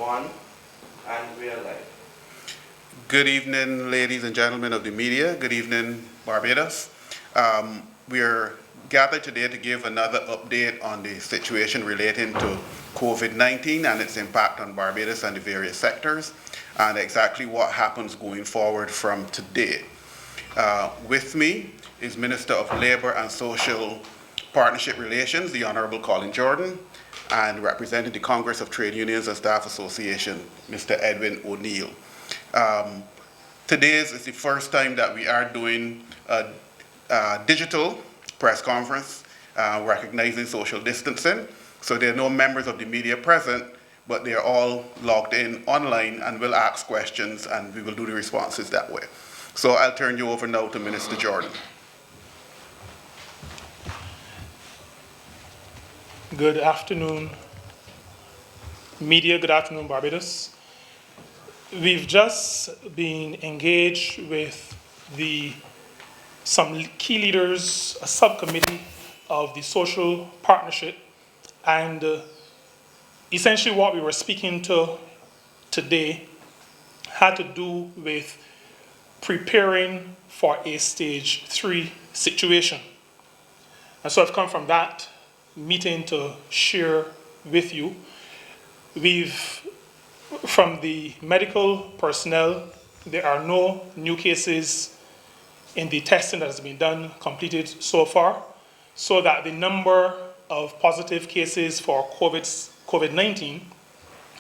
One, and we are live. Good evening, ladies and gentlemen of the media. Good evening, Barbados. We are gathered today to give another update on the situation relating to COVID-19 and its impact on Barbados and the various sectors, and exactly what happens going forward from today. With me is Minister of Labour and Social Partnership Relations, the Honourable Colin Jordan, and representing the Congress of Trade Unions and Staff Association, Mr. Edwin O'Neill. Today is the first time that we are doing a digital press conference recognizing social distancing. So there are no members of the media present, but they are all logged in online and will ask questions, and we will do the responses that way. So I'll turn you over now to Minister Jordan. Good afternoon, media. Good afternoon, Barbados. We've just been engaged with some key leaders, a subcommittee of the social partnership, and essentially what we were speaking to today had to do with preparing for a stage 3 situation. And so I've come from that meeting to share with you. From the medical personnel, there are no new cases in the testing that has been done, completed so far, so that the number of positive cases for COVID-19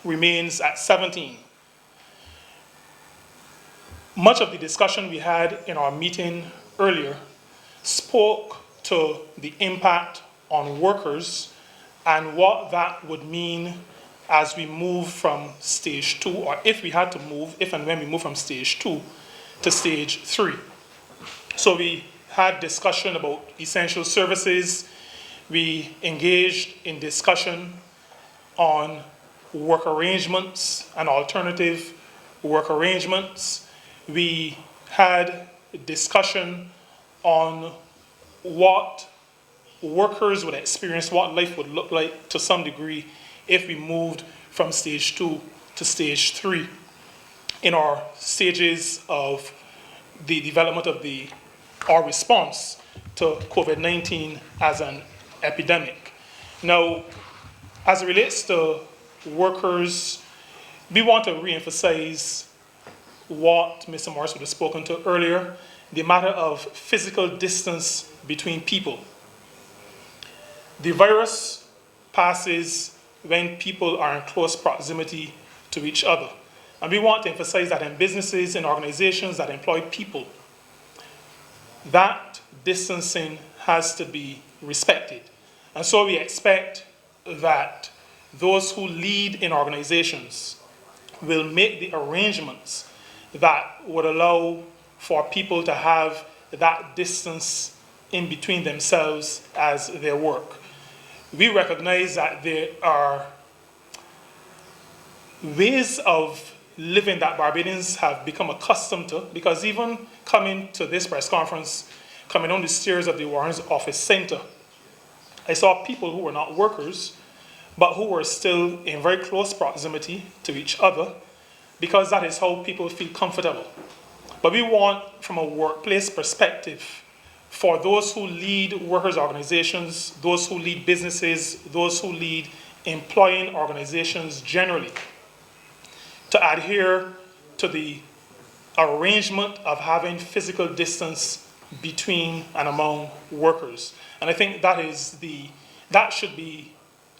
remains at 17. Much of the discussion we had in our meeting earlier spoke to the impact on workers and what that would mean as we move from stage 2, or if we had to move, if and when we move from stage 2 to stage 3. So we had discussion about essential services. We engaged in discussion on work arrangements and alternative work arrangements. We had discussion on what workers would experience, what life would look like to some degree if we moved from stage 2 to stage 3 in our stages of the development of our response to COVID-19 as an epidemic. Now, as it relates to workers, we want to reemphasize what Mr. Morris would have spoken to earlier, the matter of physical distance between people. The virus passes when people are in close proximity to each other. And we want to emphasize that in businesses and organizations that employ people, that distancing has to be respected. And so we expect that those who lead in organizations will make the arrangements that would allow for people to have that distance in between themselves as they work. We recognize that there are ways of living that Barbadians have become accustomed to, because even coming to this press conference, coming on the stairs of the Warren's Office Center, I saw people who were not workers, but who were still in very close proximity to each other, because that is how people feel comfortable. But we want, from a workplace perspective, for those who lead workers' organizations, those who lead businesses, those who lead employing organizations generally, to adhere to the arrangement of having physical distance between and among workers. And I think that should be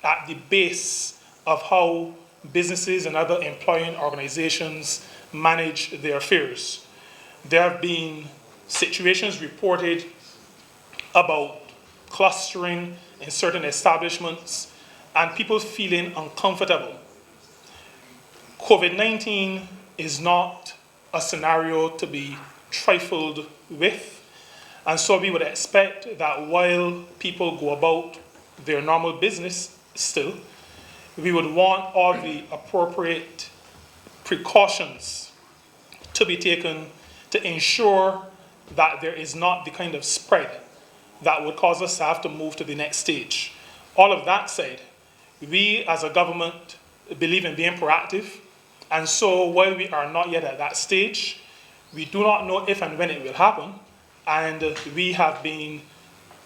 at the base of how businesses and other employing organizations manage their affairs. There have been situations reported about clustering in certain establishments and people feeling uncomfortable. COVID-19 is not a scenario to be trifled with, and so we would expect that while people go about their normal business still, we would want all the appropriate precautions to be taken to ensure that there is not the kind of spread that would cause us to have to move to the next stage. All of that said, we as a government believe in being proactive. And so while we are not yet at that stage, we do not know if and when it will happen. And we have been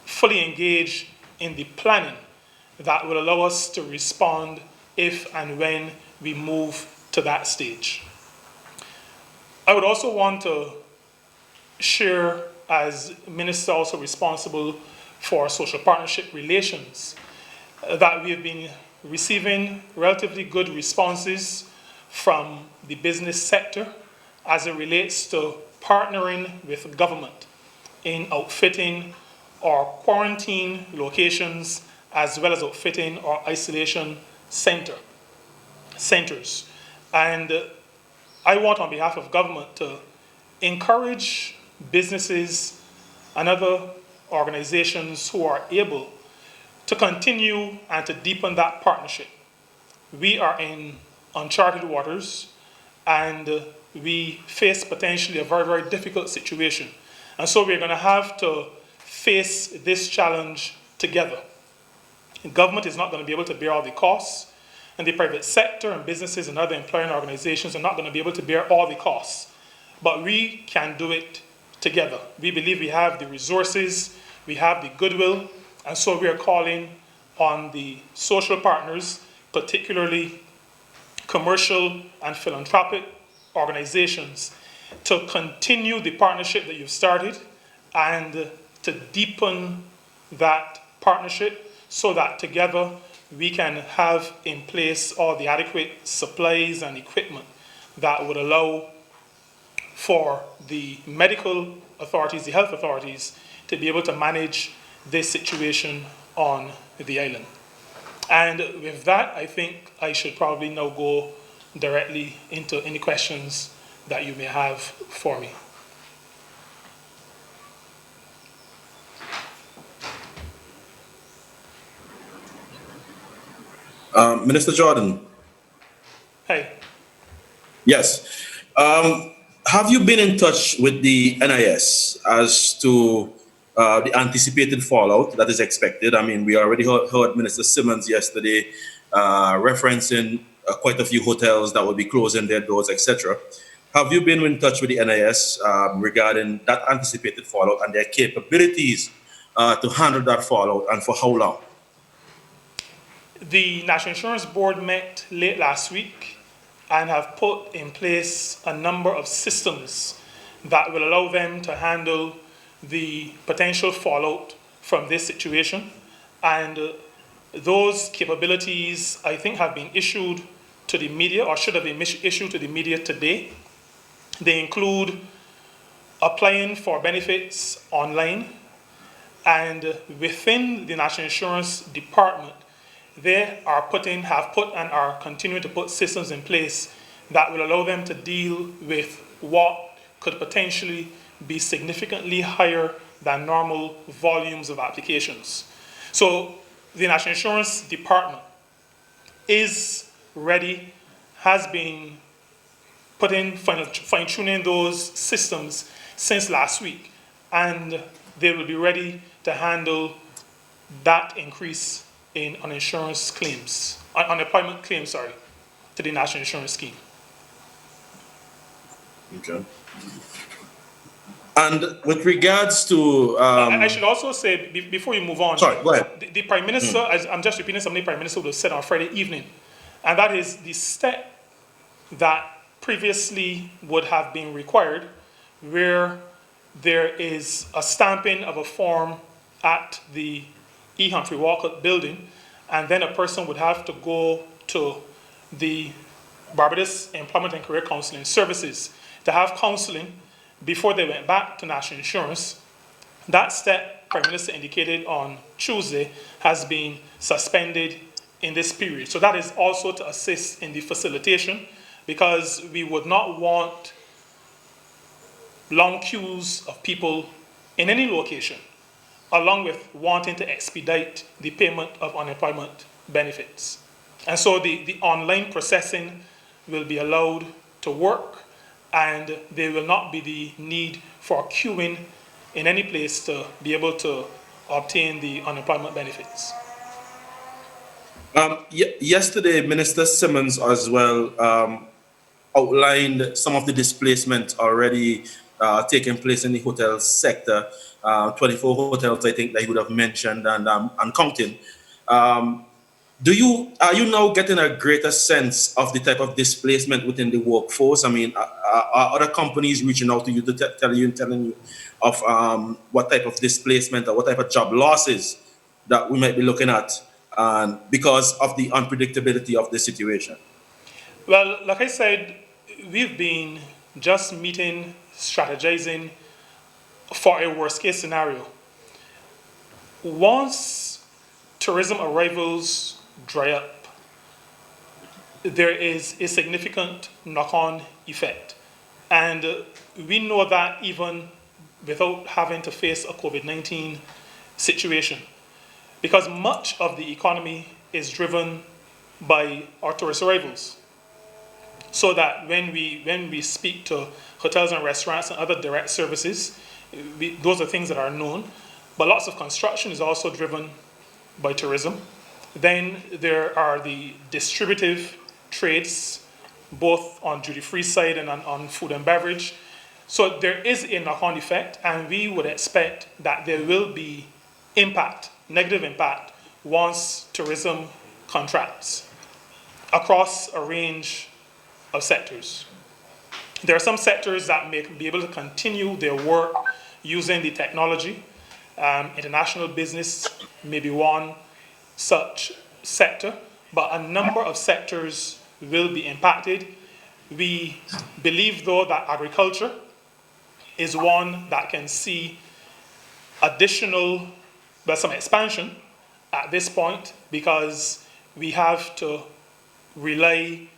fully engaged in the planning that will allow us to respond if and when we move to that stage. I would also want to share, as Minister also responsible for social partnership relations, that we have been receiving relatively good responses from the business sector as it relates to partnering with government in outfitting our quarantine locations as well as outfitting our isolation centers. And I want, on behalf of government, to encourage businesses and other organizations who are able to continue and to deepen that partnership. We are in uncharted waters, and we face potentially a very, very difficult situation. And so we're going to have to face this challenge together. The government is not going to be able to bear all the costs, and the private sector and businesses and other employing organizations are not going to be able to bear all the costs. But we can do it together. We believe we have the resources, we have the goodwill, and so we are calling on the social partners, particularly commercial and philanthropic organizations, to continue the partnership that you've started and to deepen that partnership so that together we can have in place all the adequate supplies and equipment that would allow for the medical authorities, the health authorities, to be able to manage this situation on the island. And with that, I think I should probably now go directly into any questions that you may have for me. Minister Jordan. Hey. Yes. Have you been in touch with the NIS as to the anticipated fallout that is expected? I mean, we already heard Minister Simmons yesterday referencing quite a few hotels that will be closing their doors, etc. Have you been in touch with the NIS regarding that anticipated fallout and their capabilities to handle that fallout, and for how long? The National Insurance Board met late last week and have put in place a number of systems that will allow them to handle the potential fallout from this situation. And those capabilities, I think, have been issued to the media, or should have been issued to the media today. They include applying for benefits online, and within the National Insurance Department, they have put and are continuing to put systems in place that will allow them to deal with what could potentially be significantly higher than normal volumes of applications. So the National Insurance Department is ready, has been fine-tuning those systems since last week, and they will be ready to handle that increase in unemployment claims, to the National Insurance Scheme. Okay. And with regards to... I should also say, before you move on... Sorry, go ahead. The Prime Minister, I'm just repeating something the Prime Minister would have said on Friday evening, and that is the step that previously would have been required, where there is a stamping of a form at the E. Humphrey Walcott building, and then a person would have to go to the Barbados Employment and Career Counseling Services to have counseling before they went back to National Insurance. That step, Prime Minister indicated on Tuesday, has been suspended in this period. So that is also to assist in the facilitation, because we would not want long queues of people in any location, along with wanting to expedite the payment of unemployment benefits. And so the online processing will be allowed to work, and there will not be the need for queuing in any place to be able to obtain the unemployment benefits. Yesterday, Minister Simmons as well outlined some of the displacement already taking place in the hotel sector. 24 hotels, I think, that he would have mentioned, and counting. Um, are you now getting a greater sense of the type of displacement within the workforce? I mean, are other companies reaching out to you to telling you of what type of displacement or what type of job losses that we might be looking at, because of the unpredictability of the situation? Well, like I said, we've been just meeting, strategizing for a worst case scenario. Once tourism arrivals dry up, there is a significant knock on effect. And we know that even without having to face a COVID-19 situation, because much of the economy is driven by our tourist arrivals. So that when we speak to hotels and restaurants and other direct services, those are things that are known. But lots of construction is also driven by tourism. Then there are the distributive trades, both on duty-free side and on food and beverage. So there is a knock-on effect, and we would expect that there will be impact, negative impact, once tourism contracts across a range of sectors. There are some sectors that may be able to continue their work using the technology. International business may be one such sector, but a number of sectors will be impacted. We believe, though, that agriculture is one that can see additional, well, some expansion at this point, because we have to rely,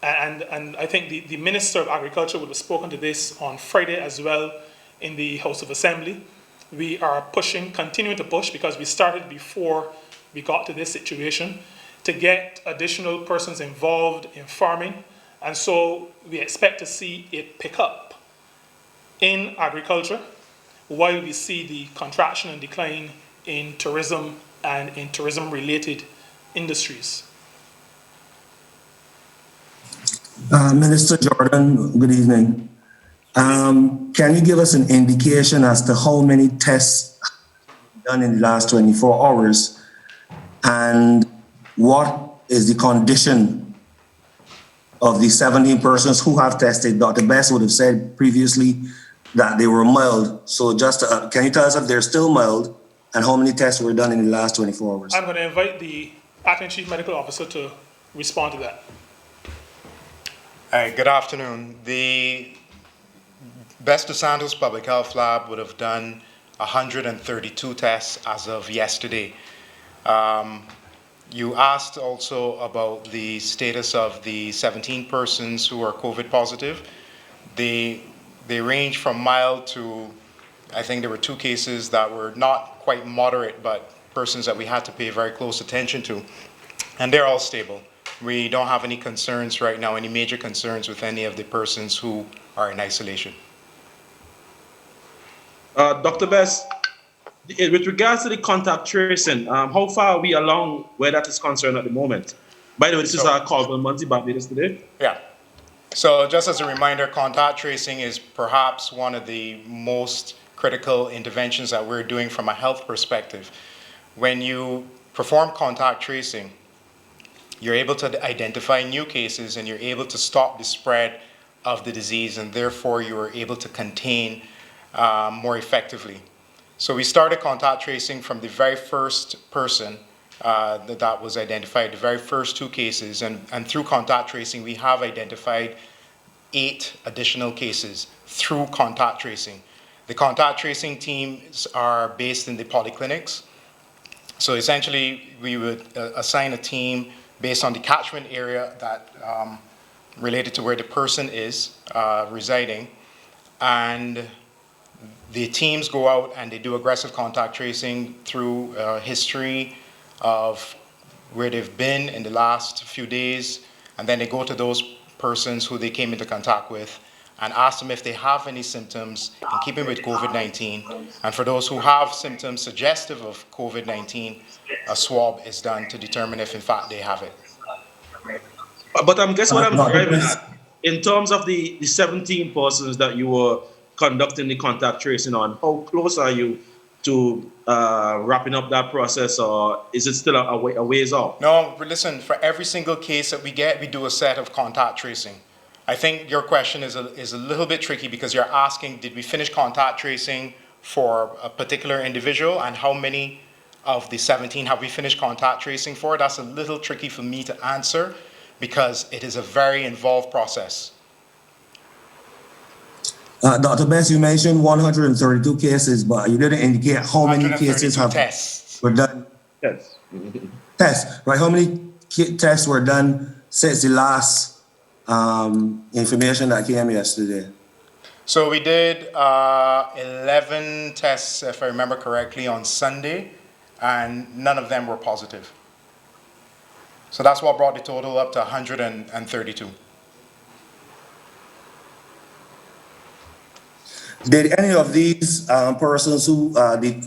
and I think the Minister of Agriculture would have spoken to this on Friday as well in the House of Assembly. We are pushing, continuing to push, because we started before we got to this situation, to get additional persons involved in farming. And so we expect to see it pick up in agriculture, while we see the contraction and decline in tourism and in tourism-related industries. Minister Jordan, good evening. Can you give us an indication as to how many tests done in the last 24 hours, and what is the condition of the 17 persons who have tested? Dr. Best would have said previously that they were mild. So just can you tell us if they're still mild, and how many tests were done in the last 24 hours? I'm going to invite the Acting Chief Medical Officer to respond to that. Hi, good afternoon. The Best DeSantos Public Health Lab would have done 132 tests as of yesterday. You asked also about the status of the 17 persons who are COVID positive. They range from mild to, I think there were 2 cases that were not quite moderate, but persons that we had to pay very close attention to. And they're all stable. We don't have any concerns right now, any major concerns with any of the persons who are in isolation. Dr. Best, with regards to the contact tracing, how far are we along where that is concerned at the moment? By the way, this is our call from Monty Barbados today. Yeah. So just as a reminder, contact tracing is perhaps one of the most critical interventions that we're doing from a health perspective. When you perform contact tracing, you're able to identify new cases, and you're able to stop the spread of the disease, and therefore you are able to contain more effectively. So we started contact tracing from the very first person that was identified, the very first 2 cases, and through contact tracing we have identified 8 additional cases through contact tracing. The contact tracing teams are based in the polyclinics. So essentially we would assign a team based on the catchment area that related to where the person is residing, and the teams go out and they do aggressive contact tracing through history of where they've been in the last few days, and then they go to those persons who they came into contact with, and ask them if they have any symptoms in keeping with COVID-19. And for those who have symptoms suggestive of COVID-19, a swab is done to determine if in fact they have it. But guess what I'm Dr. driving Best, at? In terms of the 17 persons that you were conducting the contact tracing on, how close are you to wrapping up that process, or is it still a ways off? No, but listen, for every single case that we get, we do a set of contact tracing. I think your question is a little bit tricky because you're asking, did we finish contact tracing for a particular individual, and how many of the 17 have we finished contact tracing for? That's a little tricky for me to answer because it is a very involved process. Dr. Best, you mentioned 132 cases, but you didn't indicate how many cases 132 tests. were done. Yes. Tests, right? How many tests were done since the last information that came yesterday? So we did 11 tests, if I remember correctly, on Sunday, and none of them were positive. So that's what brought the total up to 132. Did any of these persons who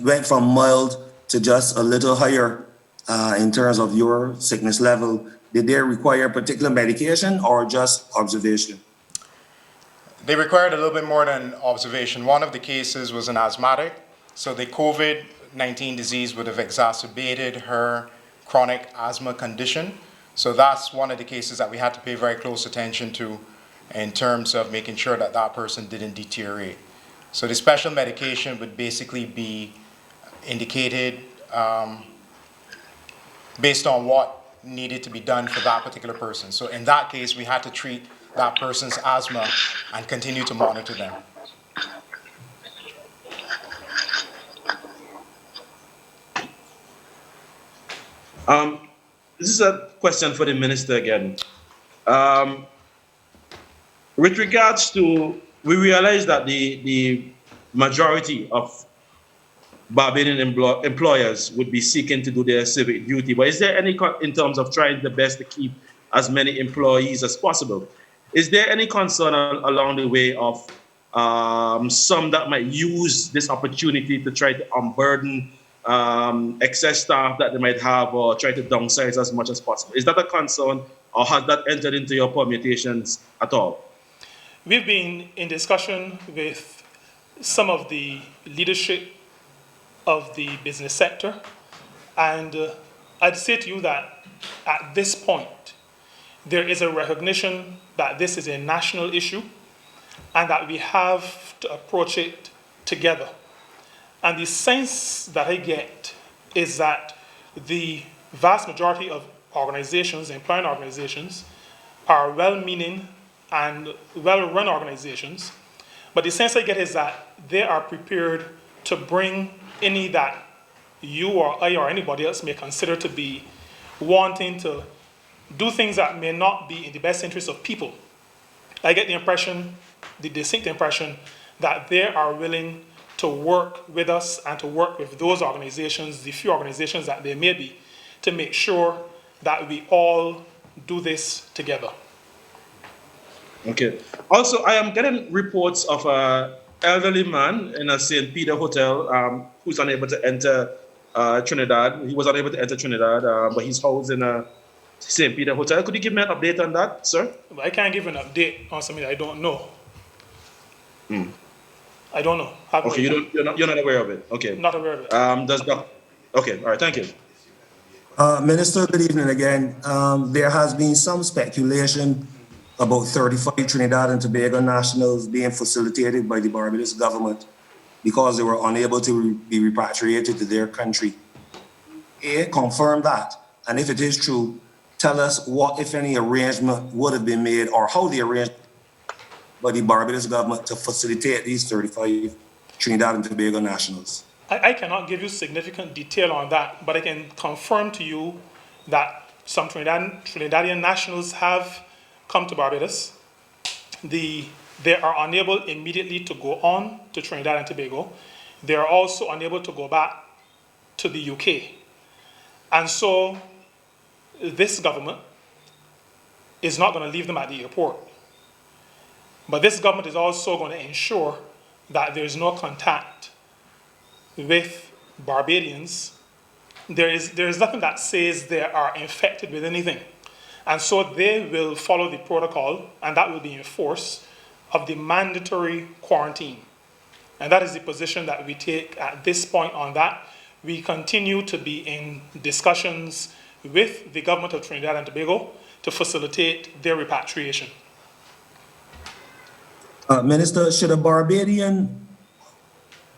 went from mild to just a little higher in terms of your sickness level, did they require particular medication or just observation? They required a little bit more than observation. One of the cases was an asthmatic, so the COVID-19 disease would have exacerbated her chronic asthma condition. So that's one of the cases that we had to pay very close attention to in terms of making sure that that person didn't deteriorate. So the special medication would basically be indicated based on what needed to be done for that particular person. So in that case, we had to treat that person's asthma and continue to monitor them. This is a question for the minister again. With regards to, we realize that the majority of Barbadian employers would be seeking to do their civic duty, but is there any, in terms of trying the best to keep as many employees as possible, is there any concern along the way of some that might use this opportunity to try to unburden excess staff that they might have, or try to downsize as much as possible? Is that a concern, or has that entered into your permutations at all? We've been in discussion with some of the leadership of the business sector, and I'd say to you that at this point, there is a recognition that this is a national issue and that we have to approach it together. And the sense that I get is that the vast majority of organizations, employing organizations, are well-meaning and well-run organizations, but the sense I get is that they are prepared to bring any that you or I or anybody else may consider to be wanting to do things that may not be in the best interest of people. I get the impression, the distinct impression, that they are willing to work with us and to work with those organizations, the few organizations that there may be, to make sure that we all do this together. Okay. Also, I am getting reports of an elderly man in a St. Peter hotel who's unable to enter Trinidad. He was unable to enter Trinidad, but he's housed in a St. Peter hotel. Could you give me an update on that, sir? I can't give an update on something I don't know. I don't know. Okay, you're not aware of it. Okay. Not aware of it. Okay, all right, thank you. Minister, good evening again. There has been some speculation about 35 Trinidad and Tobago nationals being facilitated by the Barbados government because they were unable to be repatriated to their country. Confirm that. And if it is true, tell us what, if any, arrangement would have been made or how the arrangement by the Barbados government to facilitate these 35 Trinidad and Tobago nationals. I cannot give you significant detail on that, but I can confirm to you that some Trinidadian nationals have come to Barbados. They are unable immediately to go on to Trinidad and Tobago. They are also unable to go back to the UK. And so this government is not going to leave them at the airport. But this government is also going to ensure that there's no contact with Barbadians. There is nothing that says they are infected with anything. And so they will follow the protocol, and that will be enforced, of the mandatory quarantine. And that is the position that we take at this point on that. We continue to be in discussions with the government of Trinidad and Tobago to facilitate their repatriation. Minister, should a Barbadian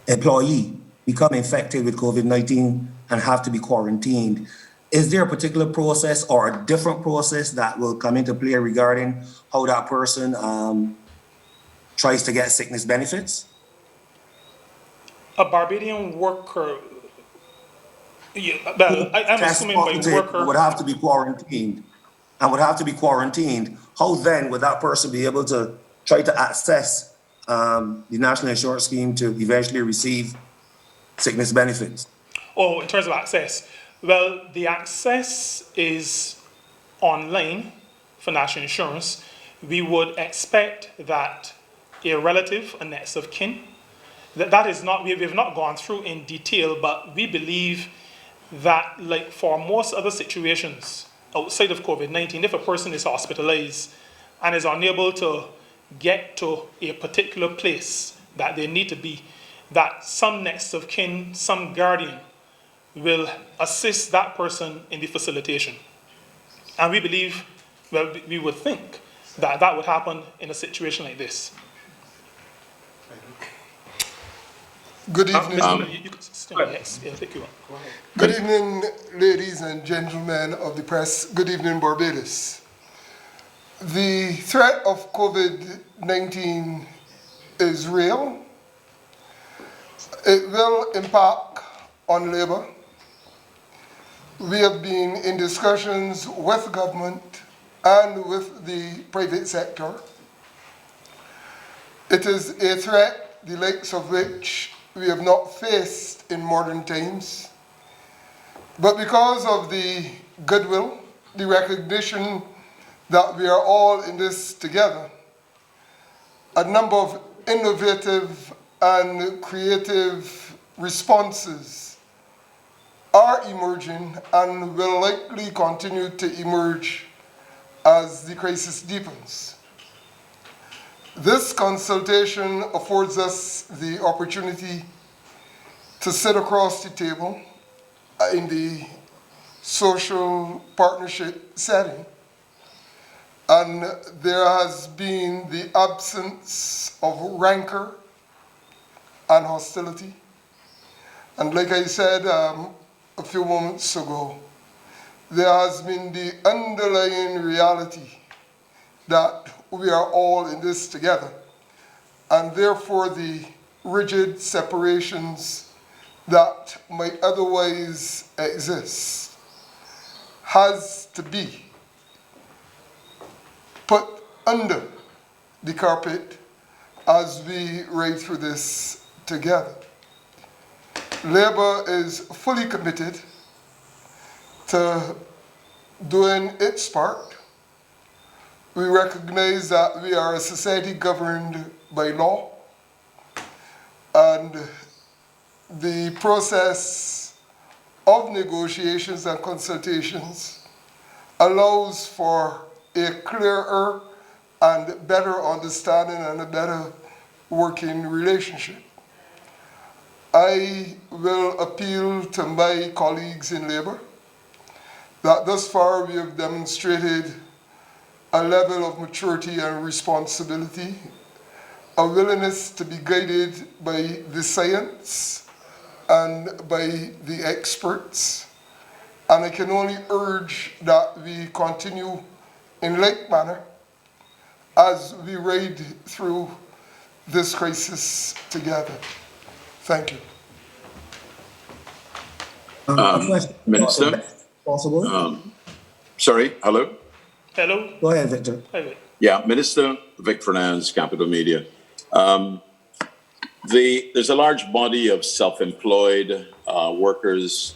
employee become infected with COVID-19 and have to be quarantined, is there a particular process or a different process that will come into play regarding how that person tries to get sickness benefits? A Barbadian worker, I'm Test assuming by positive worker, would have to be quarantined How then would that person be able to try to access the National Insurance Scheme to eventually receive sickness benefits? oh, in terms of access, well, the access is online for national insurance. We would expect that a relative, a next of kin, that is not, we've not gone through in detail, but we believe that, like for most other situations outside of COVID-19, if a person is hospitalized and is unable to get to a particular place that they need to be, that some next of kin, some guardian will assist that person in the facilitation. And we believe, well, we would think that that would happen in a situation like this. Good evening. You could still, yes, yeah, thank you. Good evening, ladies and gentlemen of the press. Good evening, Barbados. The threat of COVID-19 is real. It will impact on labor. We have been in discussions with government and with the private sector. It is a threat the likes of which we have not faced in modern times. But because of the goodwill, the recognition that we are all in this together, a number of innovative and creative responses are emerging and will likely continue to emerge as the crisis deepens. This consultation affords us the opportunity to sit across the table in the social partnership setting. And there has been the absence of rancor and hostility. And like I said a few moments ago, there has been the underlying reality that we are all in this together, and therefore the rigid separations that might otherwise exist has to be put under the carpet as we ride through this together. Labour is fully committed to doing its part. We recognize that we are a society governed by law, and the process of negotiations and consultations allows for a clearer and better understanding and a better working relationship. I will appeal to my colleagues in Labour that thus far we have demonstrated a level of maturity and responsibility, a willingness to be guided by the science and by the experts. And I can only urge that we continue in like manner as we ride through this crisis together. Thank you. Minister? Possible? Sorry, hello? Hello? Go ahead, Victor. Hi, Vic. Yeah, Minister Vic Fernandez, Capital Media. There's a large body of self-employed workers,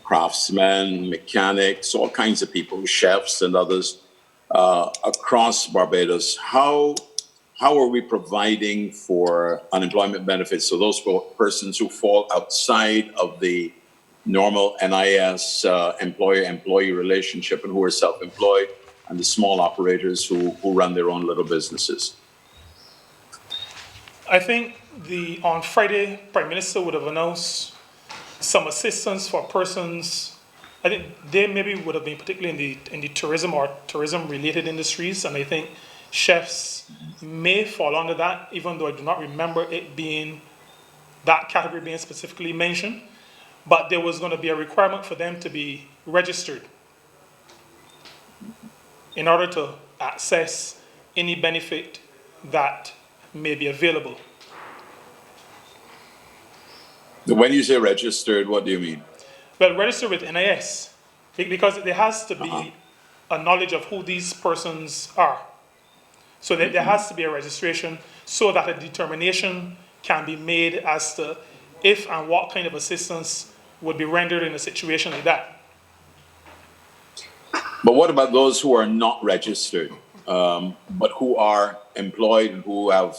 craftsmen, mechanics, all kinds of people, chefs and others across Barbados. How how are we providing for unemployment benefits? So those persons who fall outside of the normal NIS employer-employee relationship and who are self-employed, and the small operators who run their own little businesses. I think on Friday, Prime Minister would have announced some assistance for persons. I think they maybe would have been particularly in the tourism or tourism-related industries, and I think chefs may fall under that, even though I do not remember it being that category being specifically mentioned. But there was going to be a requirement for them to be registered in order to access any benefit that may be available. When you say registered, what do you mean? Well, registered with NIS, because there has to be a knowledge of who these persons are. So there has to be a registration so that a determination can be made as to if and what kind of assistance would be rendered in a situation like that. But what about those who are not registered, but who are employed and who have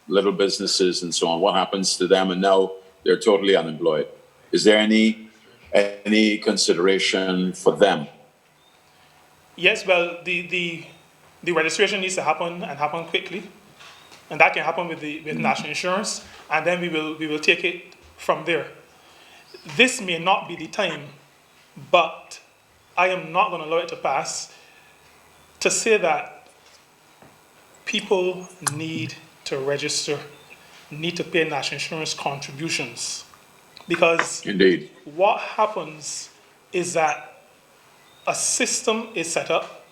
little businesses and so on? What happens to them and now they're totally unemployed? Is there any consideration for them? Yes, well, the registration needs to happen and happen quickly, and that can happen with national insurance, and then we will take it from there. This may not be the time, but I am not going to allow it to pass to say that people need to register, need to pay national insurance contributions. Because Indeed. what happens is that a system is set up,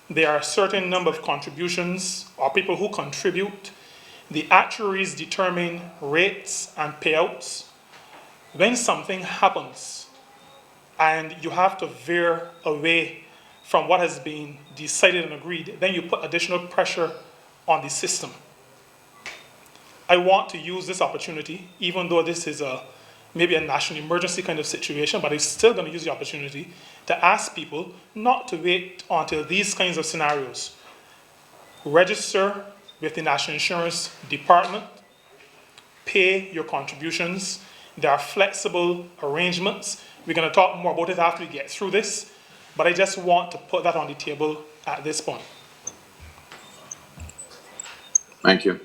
there are a certain number of contributions or people who contribute, the actuaries determine rates and payouts. When something happens and you have to veer away from what has been decided and agreed, then you put additional pressure on the system. I want to use this opportunity, even though this is maybe a national emergency kind of situation, but I'm still going to use the opportunity to ask people not to wait until these kinds of scenarios. Register with the National Insurance Department, pay your contributions. There are flexible arrangements. We're going to talk more about it after we get through this, but I just want to put that on the table at this point. Thank you.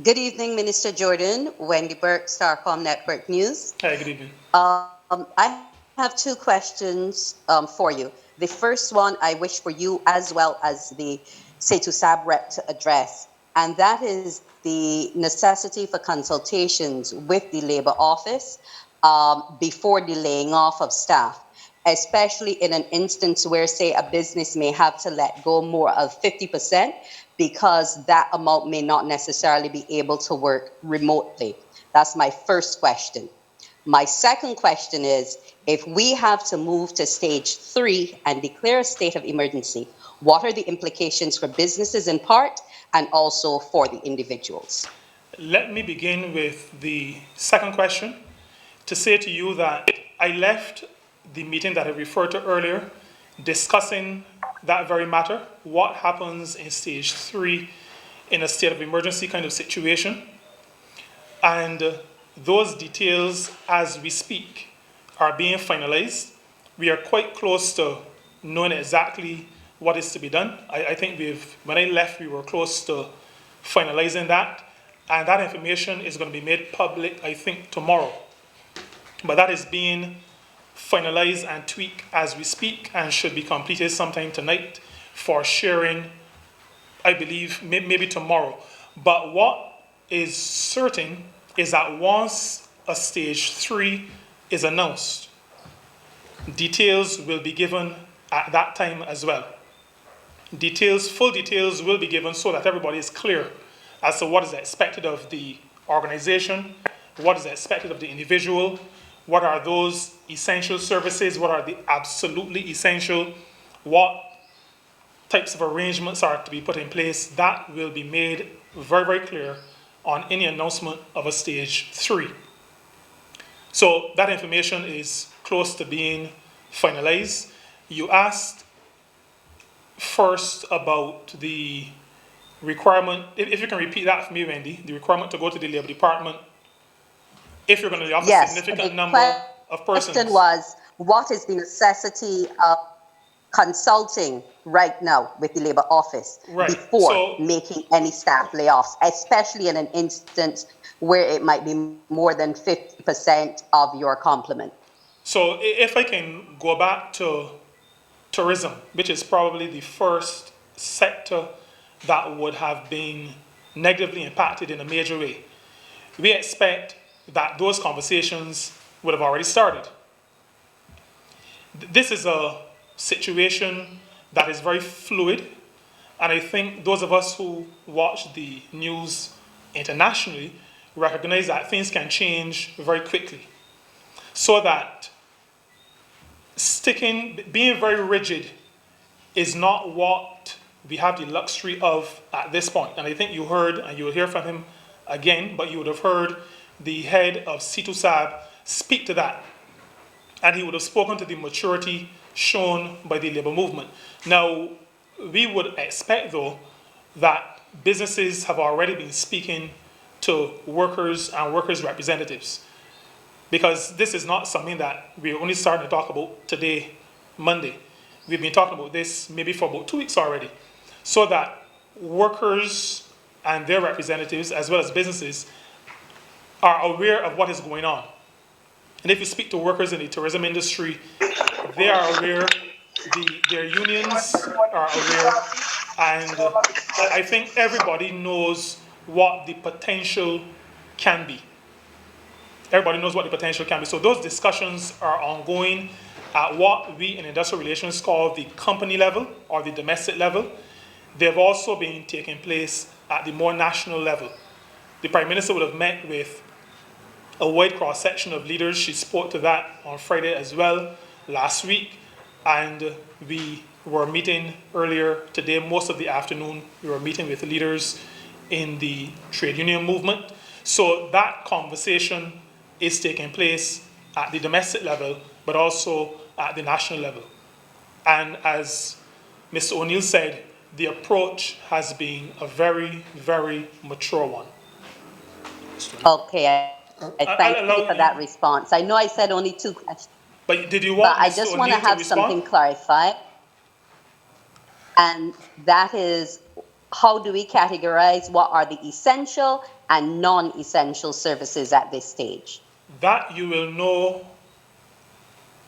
Good evening, Minister Jordan. Wendy Burke, Starcom Network News. Hi, good evening. I have two questions for you. The first one I wish for you as well as the SETU SAB rep to address, and that is the necessity for consultations with the Labour Office before the laying off of staff, especially in an instance where, say, a business may have to let go more of 50% because that amount may not necessarily be able to work remotely. That's my first question. My second question is, if we have to move to stage 3 and declare a state of emergency, what are the implications for businesses in part and also for the individuals? Let me begin with the second question to say to you that I left the meeting that I referred to earlier discussing that very matter, what happens in stage 3 in a state of emergency kind of situation. And those details, as we speak, are being finalized. We are quite close to knowing exactly what is to be done. I think when I left, we were close to finalizing that. And that information is going to be made public, I think, tomorrow. But that is being finalized and tweaked as we speak and should be completed sometime tonight for sharing, I believe, maybe tomorrow. But what is certain is that once a stage 3 is announced, details will be given at that time as well. Full details will be given so that everybody is clear as to what is expected of the organization, what is expected of the individual, what are those essential services, what are the absolutely essential, what types of arrangements are to be put in place. That will be made very, very clear on any announcement of a stage 3. So that information is close to being finalized. You asked first about the requirement, if you can repeat that for me, Wendy, the requirement to go to the Labour Department if you're going to lay off a Yes, significant the number of persons. question was, what is the necessity of consulting right now with the Labour Office Right. before So- making any staff layoffs, especially in an instance where it might be more than 50% of your complement? So if I can go back to tourism, which is probably the first sector that would have been negatively impacted in a major way, we expect that those conversations would have already started. This is a situation that is very fluid, and I think those of us who watch the news internationally recognize that things can change very quickly. So that being very rigid is not what we have the luxury of at this point. And I think you heard, and you will hear from him again, but you would have heard the head of C2SAB speak to that. And he would have spoken to the maturity shown by the labor movement. Now, we would expect, though, that businesses have already been speaking to workers and workers' representatives, because this is not something that we're only starting to talk about today, Monday. We've been talking about this maybe for about 2 weeks already, so that workers and their representatives, as well as businesses, are aware of what is going on. And if you speak to workers in the tourism industry, they are aware, their unions are aware, and I think everybody knows what the potential can be. Everybody knows what the potential can be. So those discussions are ongoing at what we in industrial relations call the company level or the domestic level. They've also been taking place at the more national level. The Prime Minister would have met with a wide cross-section of leaders. She spoke to that on Friday as well, last week. And we were meeting earlier today, most of the afternoon, we were meeting with leaders in the trade union movement. So that conversation is taking place at the domestic level, but also at the national level. And as Mr. O'Neill said, the approach has been a very, very mature one. Okay, I thank you for that response. I know I said only 2 questions, But did you but want I Mr. just want O'Neill to have respond? something clarified. And that is, how do we categorize what are the essential and non-essential services at this stage? That you will know,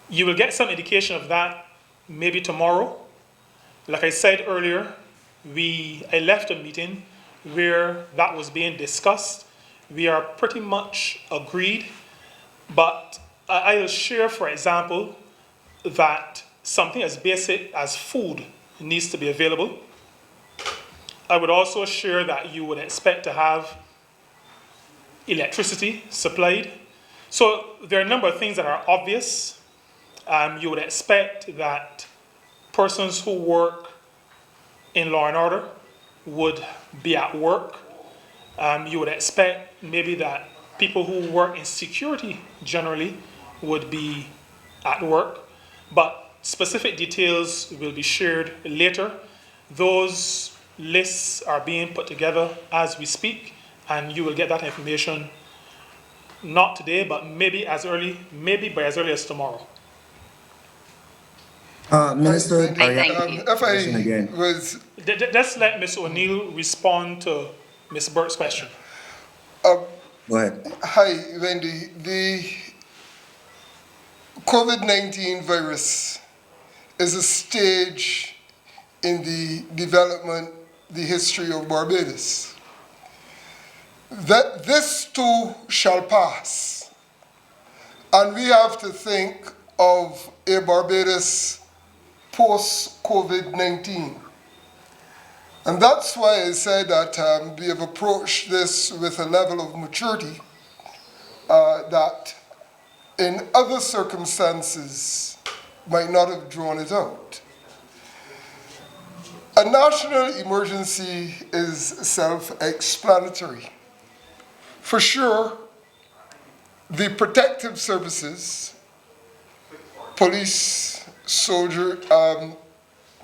you will get some indication of that maybe tomorrow. Like I said earlier, I left a meeting where that was being discussed. We are pretty much agreed, but I'll share, for example, that something as basic as food needs to be available. I would also share that you would expect to have electricity supplied. So there are a number of things that are obvious. You would expect that persons who work in law and order would be at work. You would expect maybe that people who work in security generally would be at work, but specific details will be shared later. Those lists are being put together as we speak, and you will get that information not today, but maybe by as early as tomorrow. Minister, If I again. was, Let's let Ms. O'Neill respond to Ms. Burke's question. Go ahead. hi, Wendy, the COVID-19 virus is a stage in the development, the history of Barbados. That this too shall pass. And we have to think of a Barbados post-COVID-19. And that's why I said that we have approached this with a level of maturity that in other circumstances might not have drawn it out. A national emergency is self-explanatory. For sure, the protective services, police, soldier,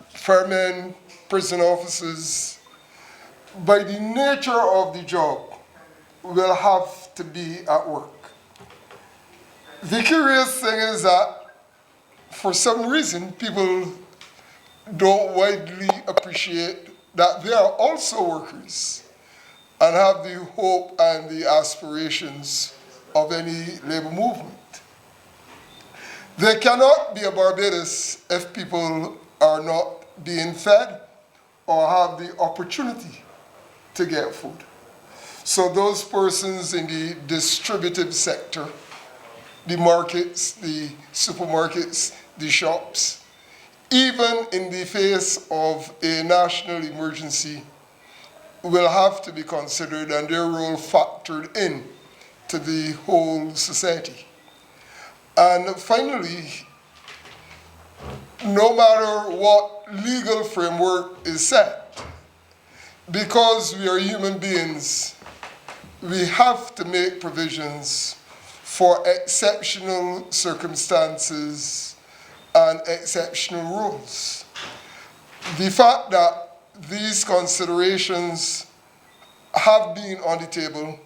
firemen, prison officers, by the nature of the job, will have to be at work. The curious thing is that for some reason, people don't widely appreciate that they are also workers and have the hope and the aspirations of any labor movement. There cannot be a Barbados if people are not being fed or have the opportunity to get food. So those persons in the distributive sector, the markets, the supermarkets, the shops, even in the face of a national emergency, will have to be considered and their role factored in to the whole society. And finally, no matter what legal framework is set, because we are human beings, we have to make provisions for exceptional circumstances and exceptional rules. The fact that these considerations have been on the table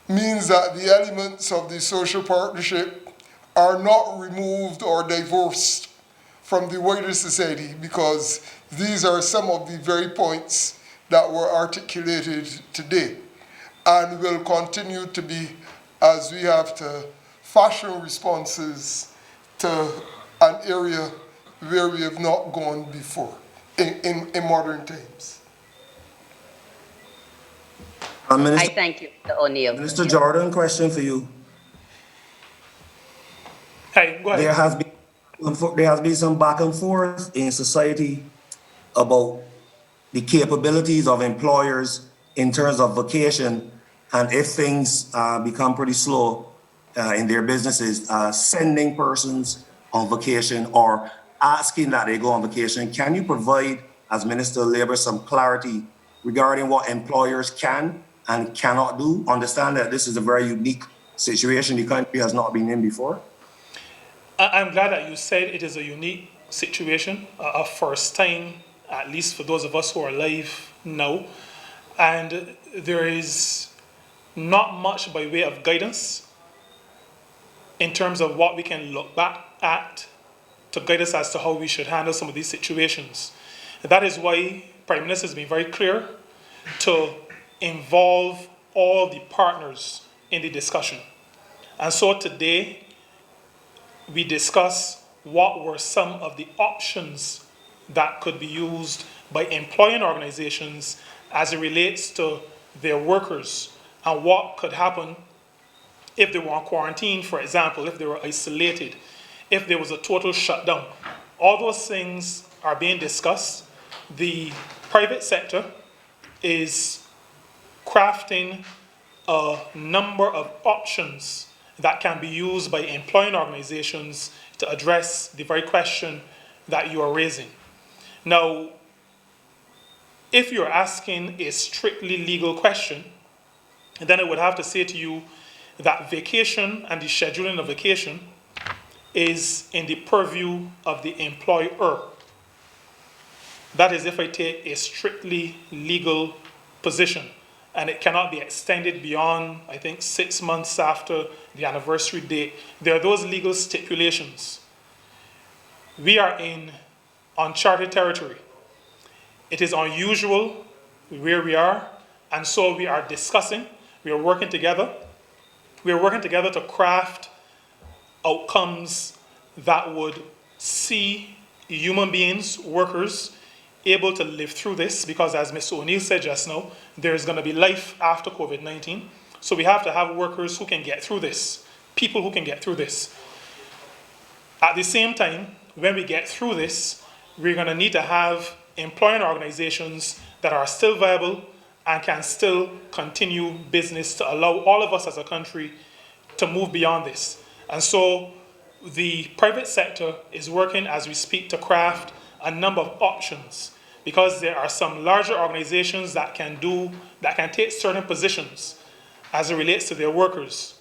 means that the elements of the social partnership are not removed or divorced from the wider society, because these are some of the very points that were articulated today and will continue to be as we have to fashion responses to an area where we have not gone before in modern times. I thank you, Mr. O'Neill. Minister Jordan, question for you. Hey, go ahead. There has been some back and forth in society about the capabilities of employers in terms of vacation, and if things become pretty slow in their businesses, sending persons on vacation or asking that they go on vacation. Can you provide, as Minister of Labour, some clarity regarding what employers can and cannot do? Understand that this is a very unique situation the country has not been in before. I'm glad that you said it is a unique situation, a first time, at least for those of us who are alive now. And there is not much by way of guidance in terms of what we can look back at to guide us as to how we should handle some of these situations. That is why Prime Minister has been very clear to involve all the partners in the discussion. And so today, we discuss what were some of the options that could be used by employing organizations as it relates to their workers and what could happen if they were on quarantine, for example, if they were isolated, if there was a total shutdown. All those things are being discussed. The private sector is crafting a number of options that can be used by employing organizations to address the very question that you are raising. Now, if you're asking a strictly legal question, then I would have to say to you that vacation and the scheduling of vacation is in the purview of the employer. That is if I take a strictly legal position, and it cannot be extended beyond, I think, 6 months after the anniversary date. There are those legal stipulations. We are in uncharted territory. It is unusual where we are, and so we are discussing, we are working together. We are working together to craft outcomes that would see human beings, workers, able to live through this, because as Mr. O'Neill said just now, there's going to be life after COVID-19. So we have to have workers who can get through this, people who can get through this. At the same time, when we get through this, we're going to need to have employing organizations that are still viable and can still continue business to allow all of us as a country to move beyond this. And so the private sector is working as we speak to craft a number of options, because there are some larger organizations that can take certain positions as it relates to their workers.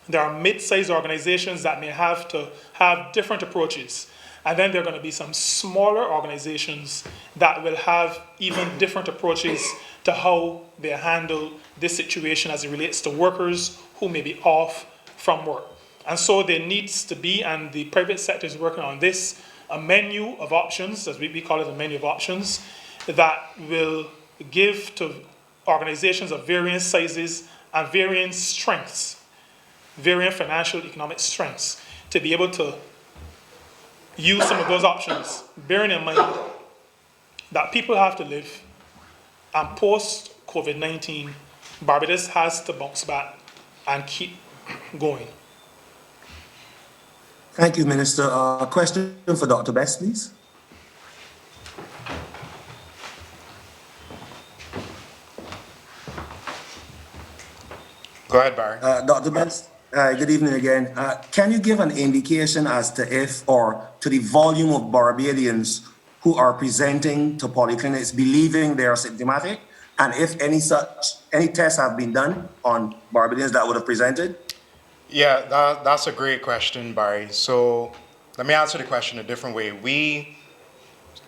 There are mid-sized organizations that may have to have different approaches. And then there are going to be some smaller organizations that will have even different approaches to how they handle this situation as it relates to workers who may be off from work. And so there needs to be, and the private sector is working on this, a menu of options, as we call it a menu of options, that will give to organizations of varying sizes and varying strengths, varying financial, economic strengths, to be able to use some of those options, bearing in mind that people have to live, and post-COVID-19, Barbados has to bounce back and keep going. Thank you, Minister. Question for Dr. Best, please. Go ahead, Barry. Dr. Best, good evening again. Can you give an indication as to if or to the volume of Barbadians who are presenting to polyclinics believing they are symptomatic, and if any tests have been done on Barbadians that would have presented? Yeah, that's a great question, Barry. So let me answer the question a different way.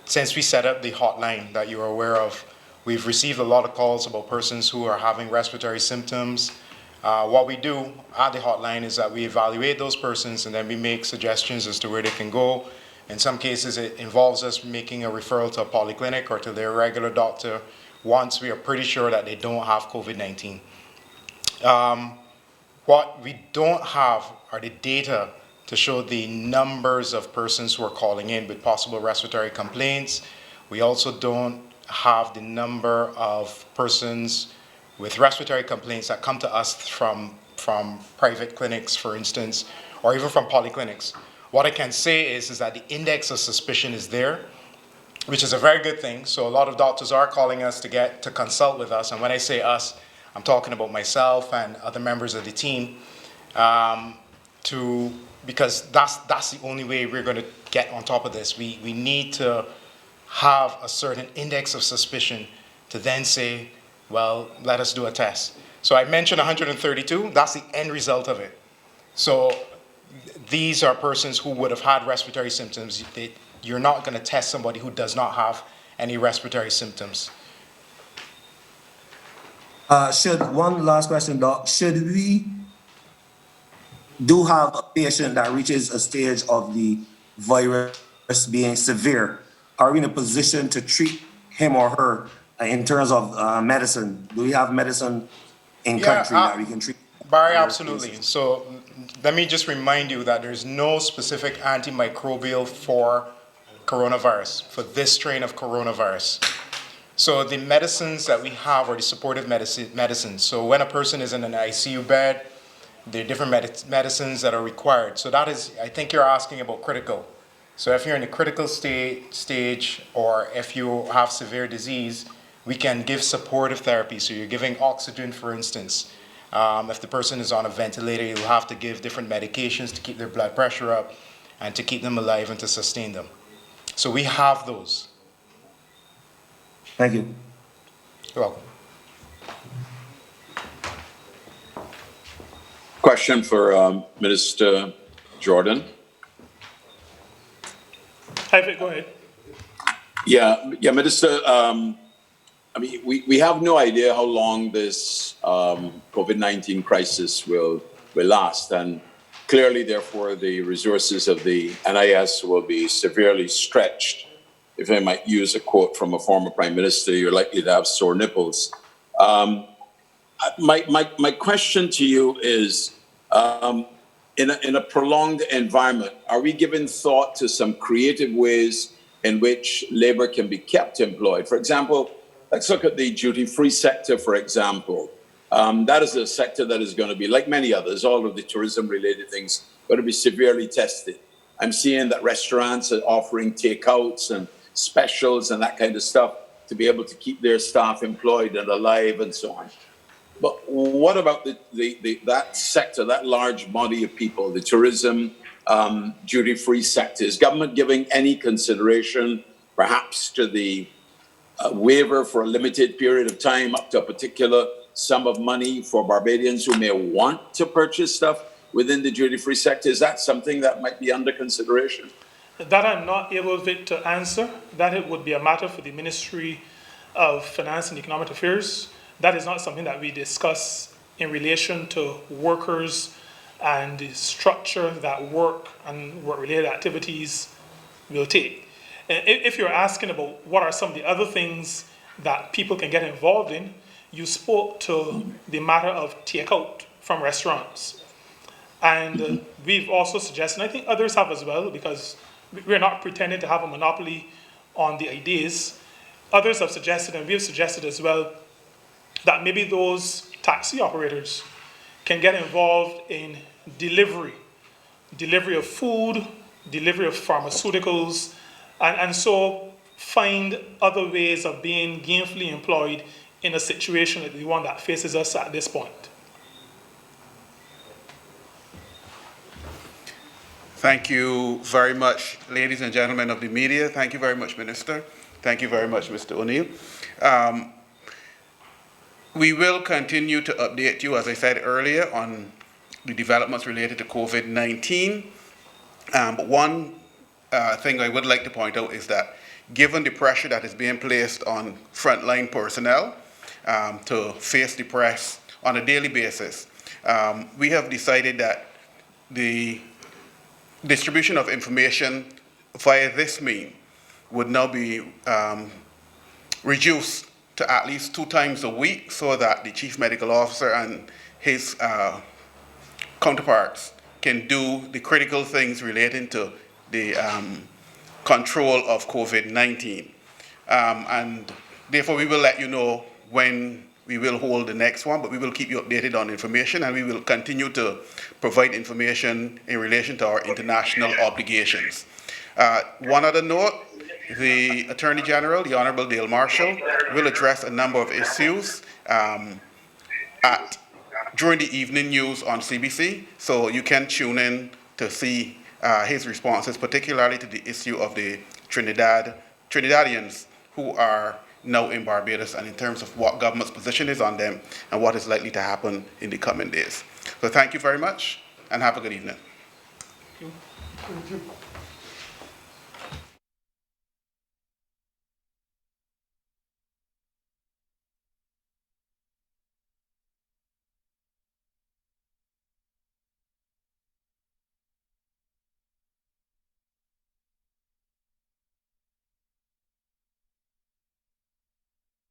Since we set up the hotline that you are aware of, we've received a lot of calls about persons who are having respiratory symptoms. What we do at the hotline is that we evaluate those persons and then we make suggestions as to where they can go. In some cases, it involves us making a referral to a polyclinic or to their regular doctor once we are pretty sure that they don't have COVID-19. What we don't have are the data to show the numbers of persons who are calling in with possible respiratory complaints. We also don't have the number of persons with respiratory complaints that come to us from private clinics, for instance, or even from polyclinics. What I can say is that the index of suspicion is there, which is a very good thing. So a lot of doctors are calling us to consult with us. And when I say us, I'm talking about myself and other members of the team, because that's the only way we're going to get on top of this. We need to have a certain index of suspicion to then say, well, let us do a test. So I mentioned 132, that's the end result of it. So these are persons who would have had respiratory symptoms. You're not going to test somebody who does not have any respiratory symptoms. One last question, Doc. Should we do have a patient that reaches a stage of the virus being severe, are we in a position to treat him or her in terms of medicine? Do we have medicine in country that we can treat? Barry, absolutely. So let me just remind you that there's no specific antimicrobial for coronavirus, for this strain of coronavirus. So the medicines that we have are the supportive medicines. So when a person is in an ICU bed, there are different medicines that are required. So that is, I think you're asking about critical. So if you're in a critical stage or if you have severe disease, we can give supportive therapy. So you're giving oxygen, for instance. If the person is on a ventilator, you'll have to give different medications to keep their blood pressure up and to keep them alive and to sustain them. So we have those. Thank you. You're welcome. Question for Minister Jordan. Hi, go ahead. Yeah, Minister. I mean, we have no idea how long this COVID-19 crisis will last, and clearly, therefore, the resources of the NIS will be severely stretched. If I might use a quote from a former prime minister, you're likely to have sore nipples. My question to you is, in a prolonged environment, are we giving thought to some creative ways in which labor can be kept employed? For example, let's look at the duty-free sector, for example. That is a sector that is going to be, like many others, all of the tourism-related things, going to be severely tested. I'm seeing that restaurants are offering takeouts and specials and that kind of stuff to be able to keep their staff employed and alive and so on. But what about that sector, that large body of people, the tourism, duty-free sector? Is government giving any consideration, perhaps, to the waiver for a limited period of time up to a particular sum of money for Barbadians who may want to purchase stuff within the duty-free sector? Is that something that might be under consideration? That I'm not able, Vic, to answer. That it would be a matter for the Ministry of Finance and Economic Affairs. That is not something that we discuss in relation to workers and the structure that work and work-related activities will take. If you're asking about what are some of the other things that people can get involved in, you spoke to the matter of takeout from restaurants. And we've also suggested, and I think others have as well, because we're not pretending to have a monopoly on the ideas. Others have suggested, and we've suggested as well, that maybe those taxi operators can get involved in delivery of food, delivery of pharmaceuticals, and so find other ways of being gainfully employed in a situation like the one that faces us at this point. Thank you very much, ladies and gentlemen of the media. Thank you very much, Minister. Thank you very much, Mr. O'Neill. We will continue to update you, as I said earlier, on the developments related to COVID-19. But one thing I would like to point out is that given the pressure that is being placed on frontline personnel to face the press on a daily basis, we have decided that the distribution of information via this means would now be reduced to at least 2 times a week, so that the Chief Medical Officer and his counterparts can do the critical things relating to the control of COVID-19. And therefore we will let you know when we will hold the next one, but we will keep you updated on information, and we will continue to provide information in relation to our international obligations. One other note, the Attorney General, the Honorable Dale Marshall, will address a number of issues during the evening news on CBC, so you can tune in to see his responses, particularly to the issue of the Trinidadians who are now in Barbados, and in terms of what government's position is on them and what is likely to happen in the coming days. So thank you very much, and have a good evening. Thank you.